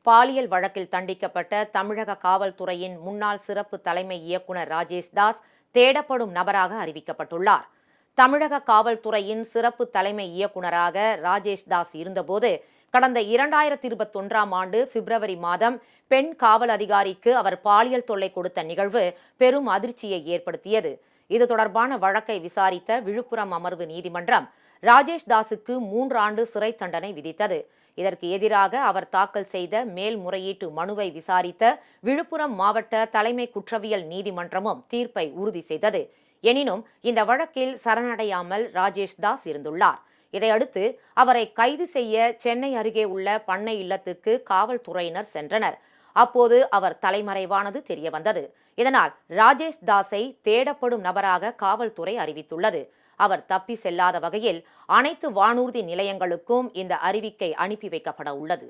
பாலியல் வழக்கில் தண்டிக்கப்பட்ட தமிழக காவல்துறையின் முன்னாள் சிறப்பு தலைமை இயக்குநர் ராஜேஷ் தாஸ் தேடப்படும் நபராக அறிவிக்கப்பட்டுள்ளார். தமிழக காவல்துறையின் சிறப்பு தலைமை இயக்குநராக ராஜேஷ் தாஸ் இருந்தபோது கடந்த 2021ஆம் ஆண்டு பிப்ரவரி மாதம் பெண் காவல் அதிகாரிக்கு அவர் பாலியல் தொல்லை கொடுத்த நிகழ்வு பெரும் அதிர்ச்சியை ஏற்படுத்தியது. இது தொடர்பான வழக்கை விசாரித்த விழுப்புரம் அமர்வு நீதிமன்றம் ராஜேஷ் தாஸுக்கு 3 ஆண்டு சிறை தண்டனை விதித்தது. இதற்கு எதிராக அவர் தாக்கல் செய்த மேல்முறையீட்டு மனுவை விசாரித்த விழுப்புரம் மாவட்ட தலைமை குற்றவியல் நீதிமன்றமும் தீர்ப்பை உறுதி செய்தது. எனினும் இந்த வழக்கில் சரணடையாமல் ராஜேஷ் தாஸ் இருந்துள்ளார். இதையடுத்து அவரை கைது செய்ய சென்னை அருகே உள்ள பண்ணை இல்லத்துக்கு காவல்துறையினர் சென்றனர். அப்போது அவர் தலைமறைவானது தெரியவந்தது. இதனால் ராஜேஷ் தாஸை தேடப்படும் நபராக காவல்துறை அறிவித்துள்ளது. அவர் தப்பி செல்லாத வகையில் அனைத்து வானூர்தி நிலையங்களுக்கும் இந்த அறிவிக்கை அனுப்பி வைக்கப்பட உள்ளது.